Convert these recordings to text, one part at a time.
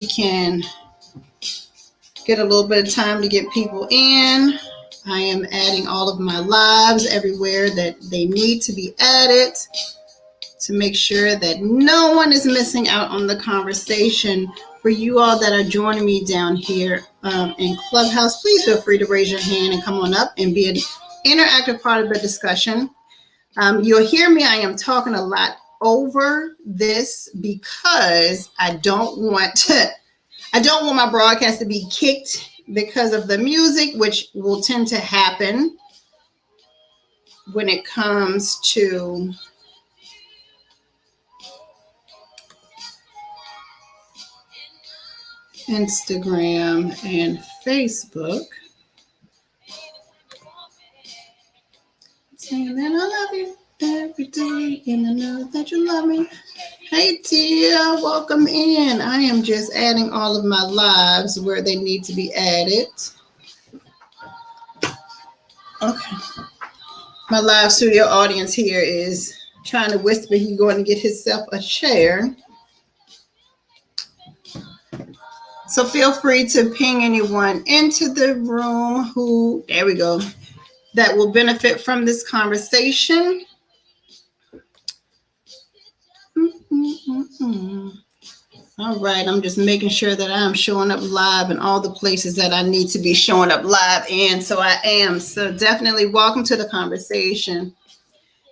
we can get a little bit of time to get people in. I am adding all of my lives everywhere that they need to be added to make sure that no one is missing out on the conversation. For you all that are joining me down here in Clubhouse, please feel free to raise your hand and come on up and be an interactive part of the discussion. You'll hear me, I am talking a lot over this because I don't want my broadcast to be kicked because of the music, which will tend to happen when it comes to Instagram and Facebook. Saying that I love you every day, and I know that you love me. Hey Tia, welcome in. I am just adding all of my lives where they need to be added. Okay. My live studio audience here is trying to whisper he's going to get himself a chair. So feel free to ping anyone into the room who, there we go, that will benefit from this conversation. All right, I'm just making sure that I'm showing up live in all the places that I need to be showing up live in. So I am. So definitely welcome to the conversation.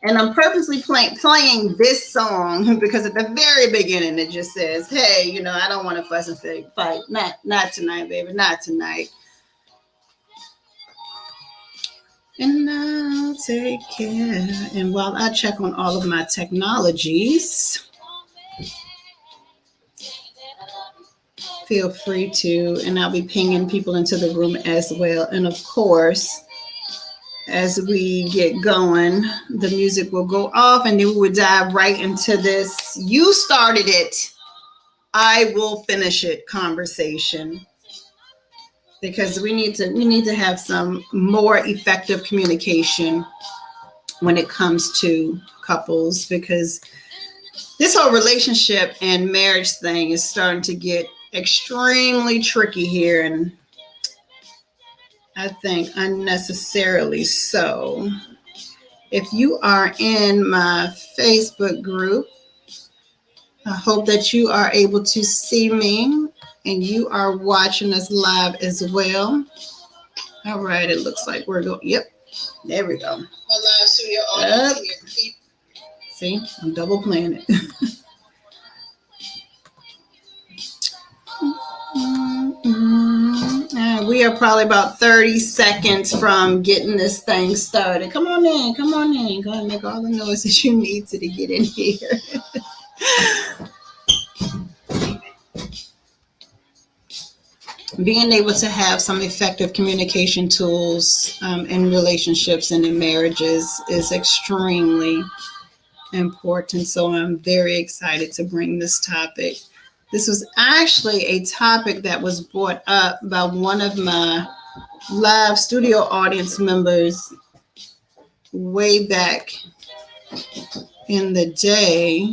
And I'm purposely playing this song because at the very beginning it just says, hey, you know, I don't want to fuss and fight. Not tonight, baby, not tonight. And I'll take care. And while I check on all of my technologies, feel free to, and I'll be pinging people into the room as well. And of course, as we get going, the music will go off and then we will dive right into this. You started it, I will finish it conversation. Because we need to have some more effective communication when it comes to couples, because this whole relationship and marriage thing is starting to get extremely tricky here, and I think unnecessarily so. If you are in my Facebook group, I hope that you are able to see me and you are watching us live as well. All right, it looks like we're going. Yep, there we go. My live studio audience here. See, I'm double playing it. We are probably about 30 seconds from getting this thing started. Come on in. Go ahead and make all the noises you need to get in here. Being able to have some effective communication tools in relationships and in marriages is extremely important. So I'm very excited to bring this topic. This was actually a topic that was brought up by one of my live studio audience members way back in the day.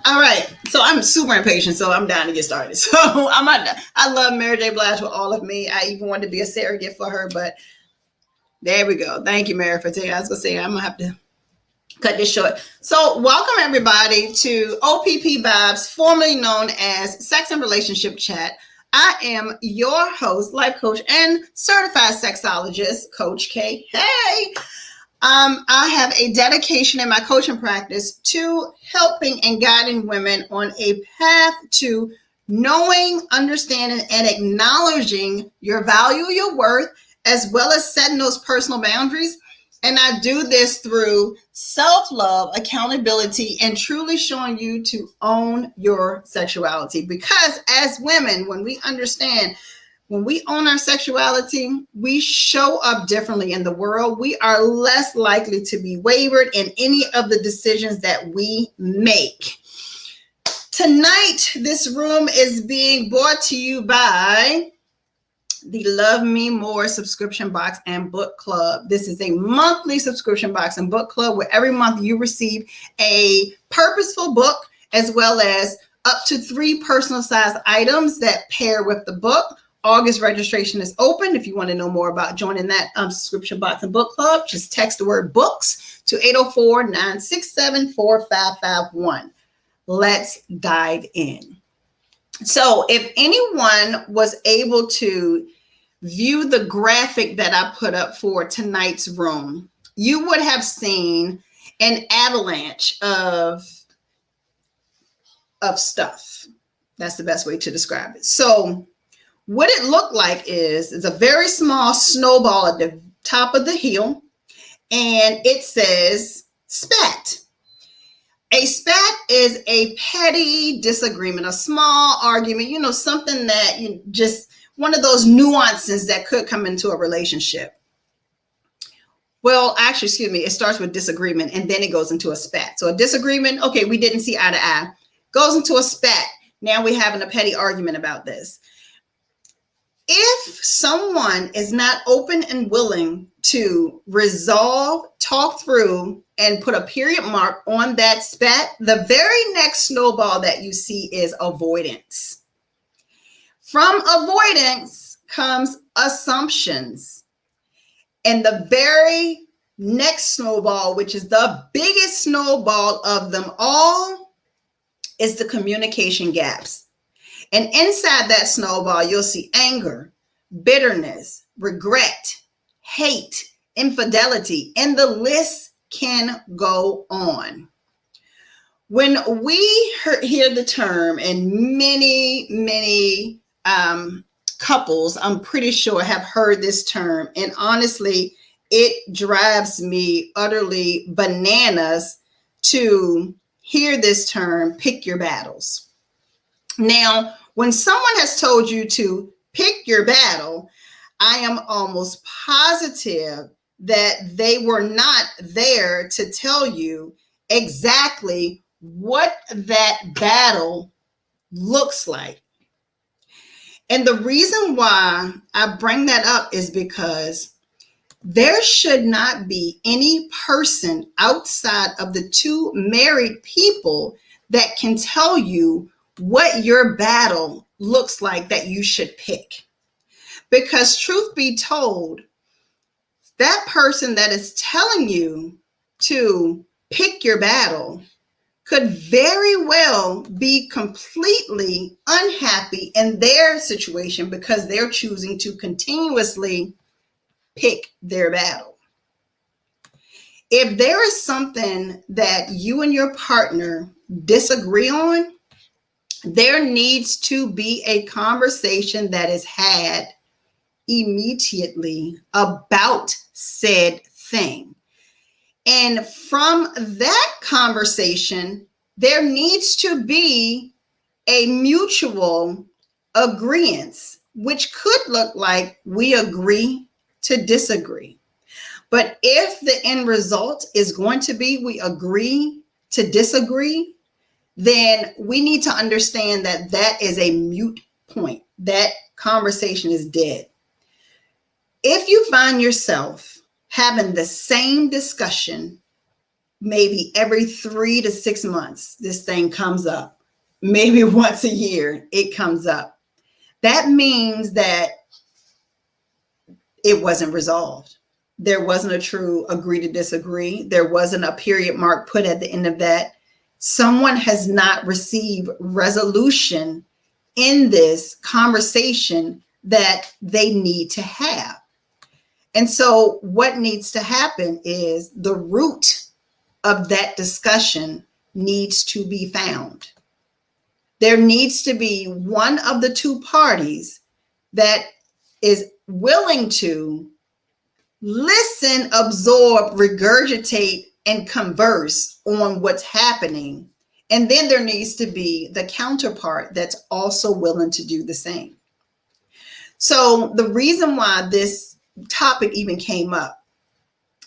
All right, so I'm super impatient, so I'm down to get started. So I love Mary J. Blige with all of me. I even wanted to be a surrogate for her, but there we go. Thank you, Mary, for taking. I was gonna say I'm gonna have to cut this short. So welcome everybody to O.P.P Vibes, formerly known as Sex and Relationship Chat. I am your host, life coach, and certified sexologist, Coach K. Hey! I have a dedication in my coaching practice to helping and guiding women on a path to knowing, understanding, and acknowledging your value, your worth, as well as setting those personal boundaries. And I do this through self-love, accountability, and truly showing you to own your sexuality. Because as women, when we understand, when we own our sexuality, we show up differently in the world. We are less likely to be wavered in any of the decisions that we make. Tonight, this room is being brought to you by the Love Me More subscription box and book club. This is a monthly subscription box and book club where every month you receive a purposeful book as well as up to 3 personal size items that pair with the book. August registration is open. If you want to know more about joining that subscription box and book club, just text the word books to 804-967-4551. Let's dive in. So if anyone was able to view the graphic that I put up for tonight's room, you would have seen an avalanche of stuff. That's the best way to describe it. So what it looked like is a very small snowball at the top of the hill, and it says spat. A spat is a petty disagreement, a small argument, something that just one of those nuances that could come into a relationship. Well, actually, it starts with disagreement and then it goes into a spat. So a disagreement, okay, we didn't see eye to eye, goes into a spat. Now we're having a petty argument about this. If someone is not open and willing to resolve, talk through, and put a period mark on that spat, the very next snowball that you see is avoidance. From avoidance comes assumptions. And the very next snowball, which is the biggest snowball of them all, is the communication gaps. And inside that snowball, you'll see anger, bitterness, regret, hate, infidelity, and the list can go on. When we hear the term, and many couples, I'm pretty sure, have heard this term, and honestly, it drives me utterly bananas to hear this term, pick your battles. Now, when someone has told you to pick your battle, I am almost positive that they were not there to tell you exactly what that battle looks like. And the reason why I bring that up is because there should not be any person outside of the 2 married people that can tell you what your battle looks like that you should pick. Because truth be told, that person that is telling you to pick your battle could very well be completely unhappy in their situation because they're choosing to continuously pick their battle. If there is something that you and your partner disagree on, there needs to be a conversation that is had immediately about said thing. And from that conversation, there needs to be a mutual agreement, which could look like we agree to disagree. But if the end result is going to be we agree to disagree, then we need to understand that that is a moot point. That conversation is dead. If you find yourself having the same discussion, maybe every 3 to 6 months, this thing comes up. Maybe once a year, it comes up. That means that it wasn't resolved. There wasn't a true agree to disagree. There wasn't a period mark put at the end of that. Someone has not received resolution in this conversation that they need to have. And so what needs to happen is the root of that discussion needs to be found. There needs to be one of the 2 parties that is willing to listen, absorb, regurgitate, and converse on what's happening. And then there needs to be the counterpart that's also willing to do the same. So the reason why this topic even came up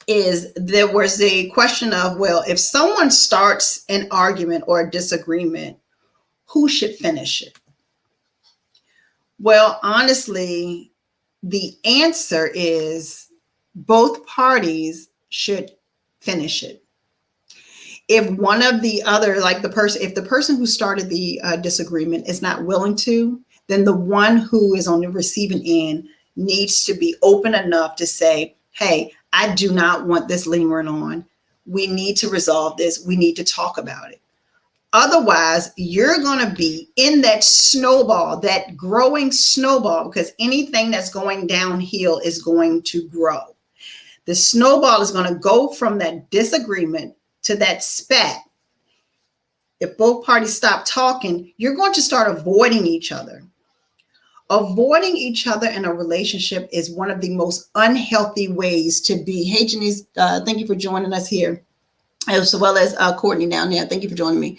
is there was a question of, well, if someone starts an argument or a disagreement, who should finish it? Well, honestly, the answer is both parties should finish it. If one of the other, like if the person who started the disagreement is not willing to, then the one who is on the receiving end needs to be open enough to say, hey, I do not want this lingering on. We need to resolve this. We need to talk about it. Otherwise, you're going to be in that snowball, that growing snowball, because anything that's going downhill is going to grow. The snowball is going to go from that disagreement to that spat. If both parties stop talking, you're going to start avoiding each other. Avoiding each other in a relationship is one of the most unhealthy ways to be. Hey, Janice, thank you for joining us here, as well as Courtney down there. Thank you for joining me.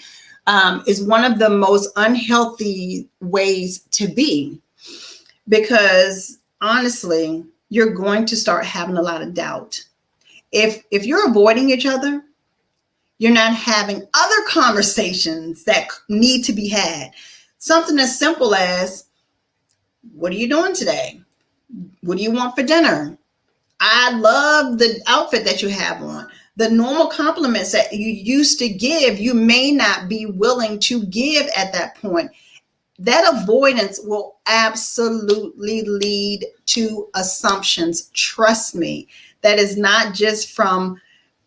Is one of the most unhealthy ways to be, because honestly, you're going to start having a lot of doubt. If you're avoiding each other, you're not having other conversations that need to be had. Something as simple as, what are you doing today? What do you want for dinner? I love the outfit that you have on. The normal compliments that you used to give, you may not be willing to give at that point. That avoidance will absolutely lead to assumptions. Trust me, that is not just from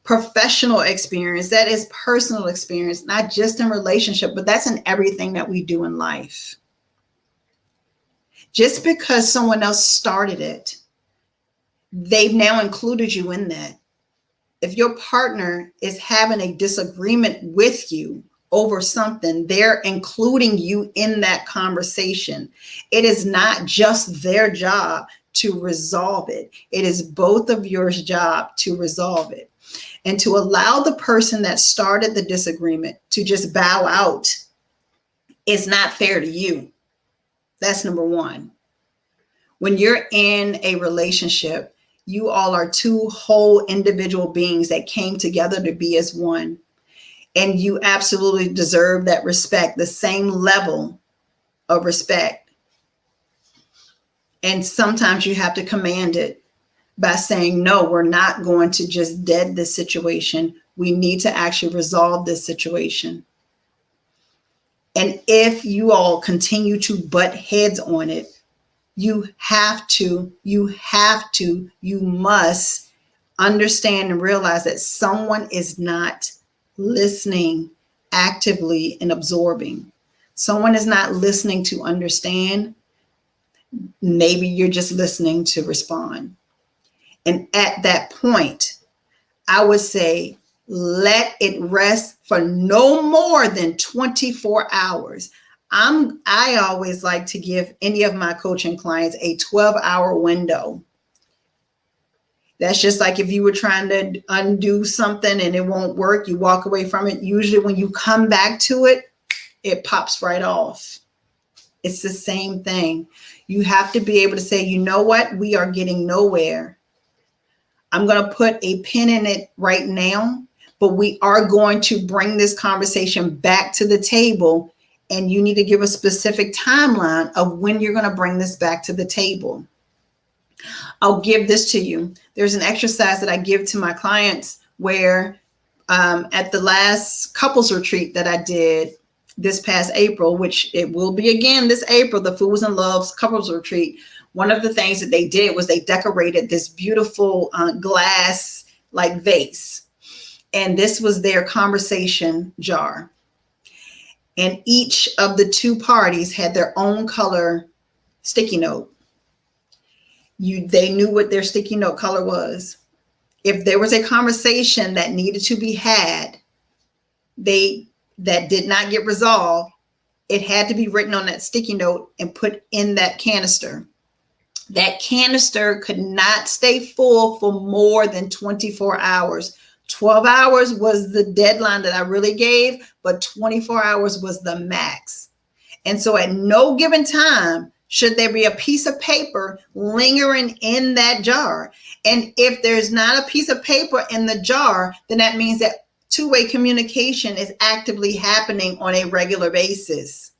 professional experience. That is personal experience, not just in relationship, but that's in everything that we do in life. Just because someone else started it, they've now included you in that. If your partner is having a disagreement with you over something, they're including you in that conversation. It is not just their job to resolve it. It is both of your job to resolve it. And to allow the person that started the disagreement to just bow out is not fair to you. That's number one. When you're in a relationship, you all are two whole individual beings that came together to be as one. And you absolutely deserve that respect, the same level of respect. And sometimes you have to command it by saying, no, we're not going to just dead this situation. We need to actually resolve this situation. And if you all continue to butt heads on it, you must understand and realize that someone is not listening actively and absorbing. Someone is not listening to understand. Maybe you're just listening to respond. And at that point, I would say, let it rest for no more than 24 hours. I always like to give any of my coaching clients a 12-hour window. That's just like if you were trying to undo something and it won't work, you walk away from it. Usually when you come back to it, it pops right off. It's the same thing. You have to be able to say, you know what? We are getting nowhere. I'm going to put a pin in it right now, but we are going to bring this conversation back to the table. And you need to give a specific timeline of when you're going to bring this back to the table. I'll give this to you. There's an exercise that I give to my clients where at the last couples retreat that I did this past April, which it will be again this April, the Fools and Loves couples retreat, one of the things that they did was they decorated this beautiful glass like vase. And this was their conversation jar. And each of the two parties had their own color sticky note. They knew what their sticky note color was. If there was a conversation that needed to be had, that did not get resolved, it had to be written on that sticky note and put in that canister. That canister could not stay full for more than 24 hours. 12 hours was the deadline that I really gave, but 24 hours was the max. And so at no given time should there be a piece of paper lingering in that jar. And if there's not a piece of paper in the jar, then that means that two-way communication is actively happening on a regular basis.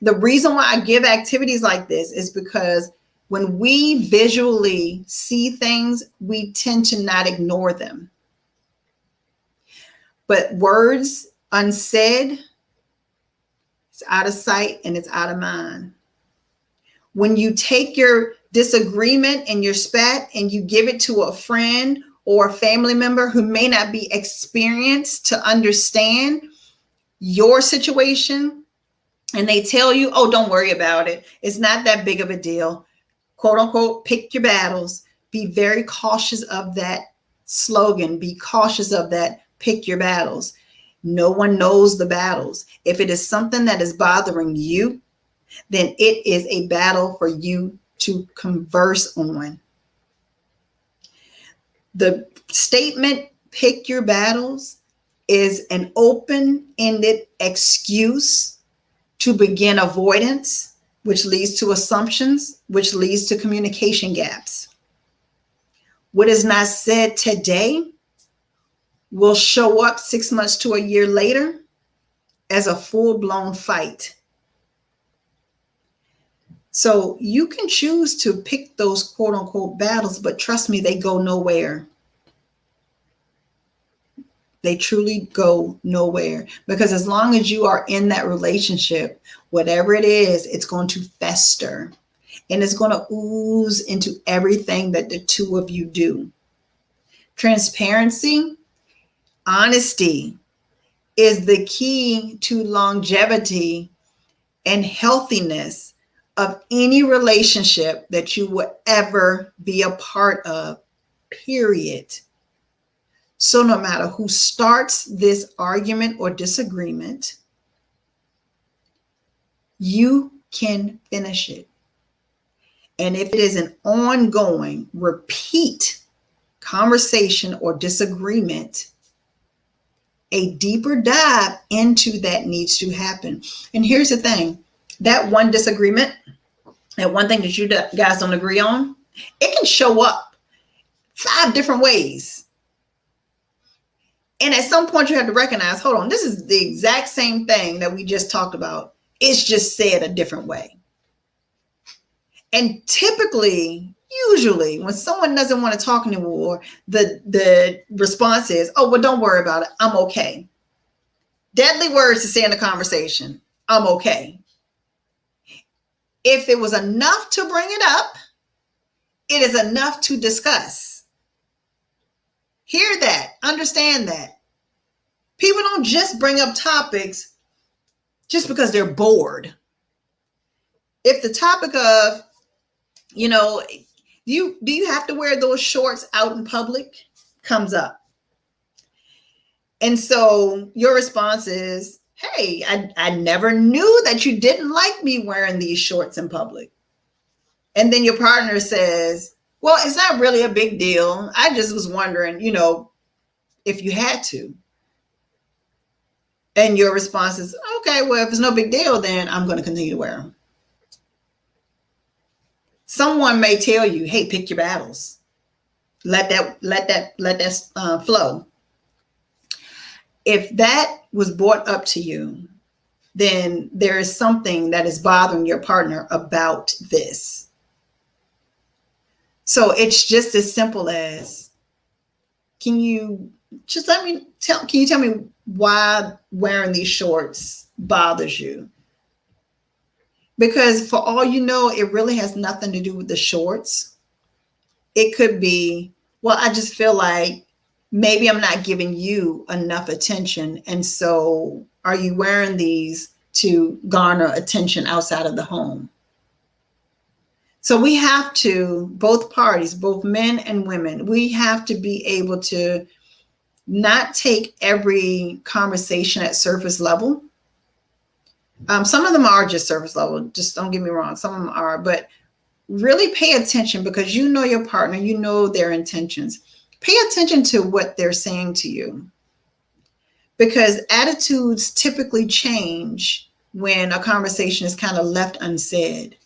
The reason why I give activities like this is because When we visually see things, we tend to not ignore them. But words unsaid, it's out of sight and it's out of mind. When you take your disagreement and your spat and you give it to a friend or a family member who may not be experienced to understand your situation, and they tell you, oh, don't worry about it, it's not that big of a deal, quote unquote, pick your battles. Be very cautious of that slogan. Be cautious of that, pick your battles. No one knows the battles. If it is something that is bothering you, then it is a battle for you to converse on. The statement, pick your battles, is an open-ended excuse to begin avoidance, which leads to assumptions, which leads to communication gaps. What is not said today will show up 6 months to a year later as a full-blown fight. So you can choose to pick those quote unquote battles, but trust me, they go nowhere. They truly go nowhere, because as long as you are in that relationship, whatever it is, it's going to fester and it's going to ooze into everything that the two of you do. Transparency, honesty is the key to longevity and healthiness of any relationship that you will ever be a part of, period. So no matter who starts this argument or disagreement, you can finish it. And if it is an ongoing, repeat conversation or disagreement, a deeper dive into that needs to happen. And here's the thing, that one disagreement, that one thing that you guys don't agree on, it can show up 5 different ways. And at some point you have to recognize, hold on, this is the exact same thing that we just talked about. It's just said a different way. And typically, usually, when someone doesn't want to talk anymore, the response is, oh, well, don't worry about it. I'm okay. Deadly words to say in a conversation. I'm okay. If it was enough to bring it up, it is enough to discuss. Hear that. Understand that. People don't just bring up topics just because they're bored. If the topic of, do you have to wear those shorts out in public comes up. And so your response is, hey, I never knew that you didn't like me wearing these shorts in public. And then your partner says, well, it's not really a big deal. I just was wondering, if you had to. And your response is, okay, well, if it's no big deal, then I'm going to continue to wear them. Someone may tell you, hey, pick your battles. Let that flow. If that was brought up to you, then there is something that is bothering your partner about this. So it's just as simple as, can you tell me why wearing these shorts bothers you? Because for all you know, it really has nothing to do with the shorts. It could be, well, I just feel like maybe I'm not giving you enough attention. And so are you wearing these to garner attention outside of the home? So we have to, both parties, both men and women, we have to be able to not take every conversation at surface level. Some of them are just surface level. Just don't get me wrong. Some of them are, but really pay attention, because you know your partner, you know their intentions. Pay attention to what they're saying to you, because attitudes typically change when a conversation is kind of left unsaid.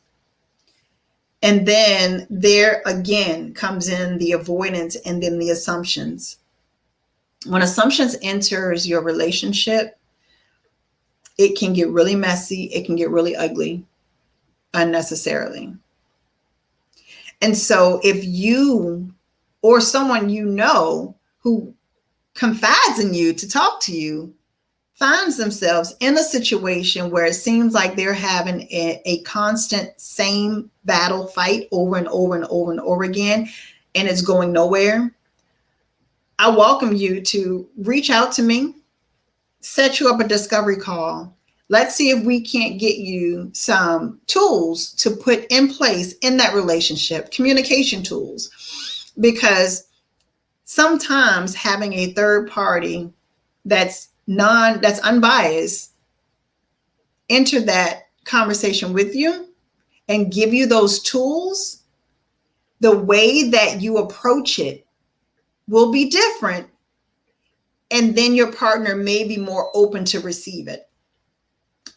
And then there again comes in the avoidance and then the assumptions. When assumptions enters your relationship, it can get really messy. It can get really ugly unnecessarily. And so if you or someone you know who confides in you to talk to you finds themselves in a situation where it seems like they're having a constant same battle fight over and over and over and over again, and it's going nowhere, I welcome you to reach out to me, set you up a discovery call. Let's see if we can't get you some tools to put in place in that relationship, communication tools, because sometimes having a third party that's unbiased enter that conversation with you and give you those tools, the way that you approach it will be different, and then your partner may be more open to receive it.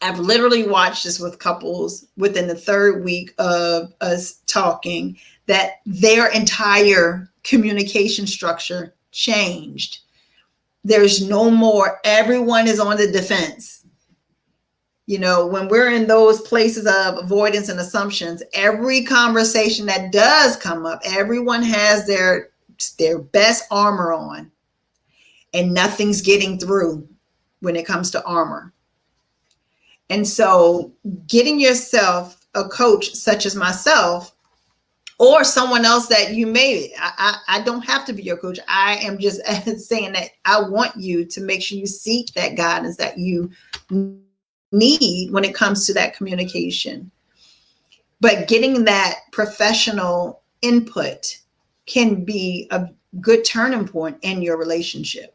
I've literally watched this with couples within the third week of us talking, that their entire communication structure changed. There's no more, everyone is on the defense. You know, when we're in those places of avoidance and assumptions, every conversation that does come up, everyone has their best armor on, and nothing's getting through when it comes to armor. And so getting yourself a coach such as myself, or someone else that you may, I don't have to be your coach. I am just saying that I want you to make sure you seek that guidance that you need when it comes to that communication. But getting that professional input can be a good turning point in your relationship.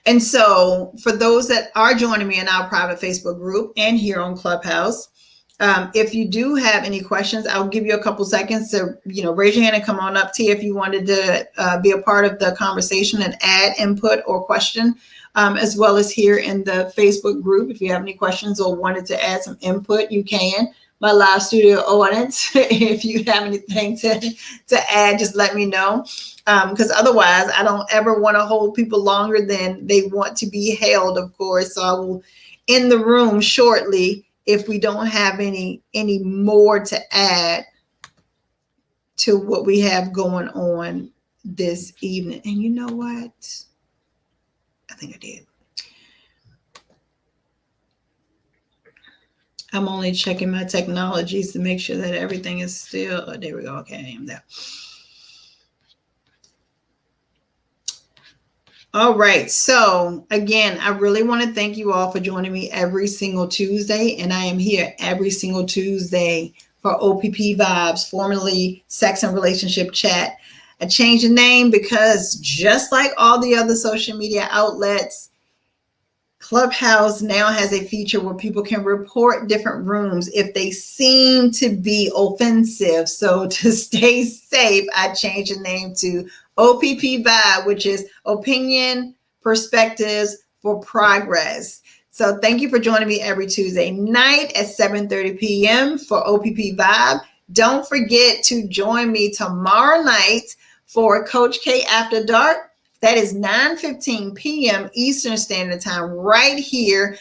And so for those that are joining me in our private Facebook group and here on Clubhouse, if you do have any questions, I'll give you a couple seconds to, raise your hand and come on up, T, if you wanted to be a part of the conversation and add input or question, as well as here in the Facebook group. If you have any questions or wanted to add some input, you can. My live studio audience, if you have anything to add, just let me know. Because otherwise, I don't ever want to hold people longer than they want to be held, of course. So I will end the room shortly if we don't have any more to add to what we have going on this evening. And you know what? I think I did. I'm only checking my technologies to make sure that everything is still, oh, there we go. Okay, I am there. All right. So again, I really want to thank you all for joining me every single Tuesday. And I am here every single Tuesday for O.P.P Vibes, formerly Sex and Relationship Chat. I changed the name because just like all the other social media outlets, Clubhouse now has a feature where people can report different rooms if they seem to be offensive. So to stay safe, I changed the name to O.P.P Vibe, which is Opinion Perspectives for Progress. So thank you for joining me every Tuesday night at 7:30 p.m. for O.P.P Vibe. Don't forget to join me tomorrow night for Coach K After Dark. That is 9:15 p.m. Eastern Standard Time right here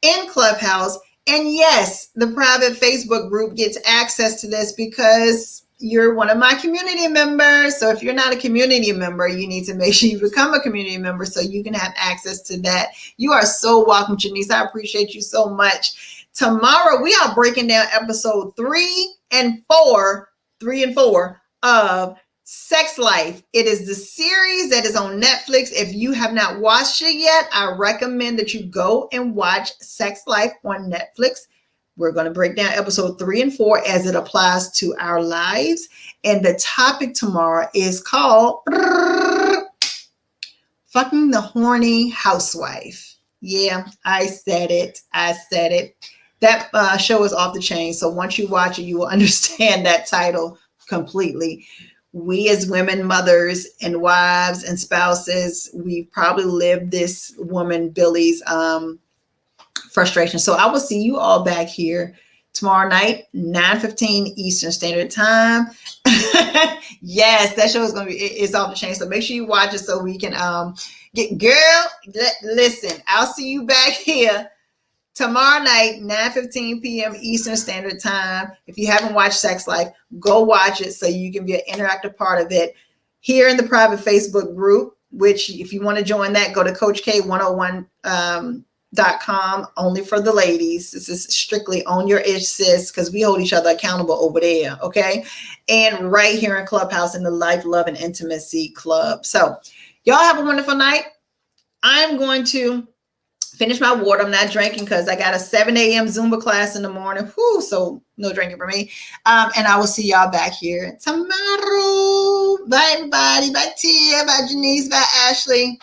in Clubhouse. And yes, the private Facebook group gets access to this because you're one of my community members. So if you're not a community member, you need to make sure you become a community member so you can have access to that. You are so welcome, Janice. I appreciate you so much. Tomorrow, we are breaking down episode 3 and 4 of Sex Life. It is the series that is on Netflix. If you have not watched it yet, I recommend that you go and watch Sex Life on Netflix. We're going to break down episode 3 and 4 as it applies to our lives. And the topic tomorrow is called Fucking the Horny Housewife. Yeah, I said it. That show is off the chain. So once you watch it, you will understand that title completely. We as women, mothers and wives and spouses, we probably lived this woman, Billy's frustration. So I will see you all back here tomorrow night, 9:15 Eastern Standard Time. Yes, that show is going to be, it's off the chain. So make sure you watch it so we can listen, I'll see you back here tomorrow night, 9:15 p.m. Eastern Standard Time. If you haven't watched Sex Life, go watch it so you can be an interactive part of it here in the private Facebook group, which if you want to join that, go to CoachK101.com, only for the ladies. This is strictly on your ish, sis, because we hold each other accountable over there, okay? And right here in Clubhouse in the Life, Love, and Intimacy Club. So y'all have a wonderful night. I'm going to finish my water. I'm not drinking because I got a 7 a.m. Zumba class in the morning. Whew, so no drinking for me. And I will see y'all back here tomorrow. Bye, everybody. Bye, Tia. Bye, Janice. Bye, Ashley.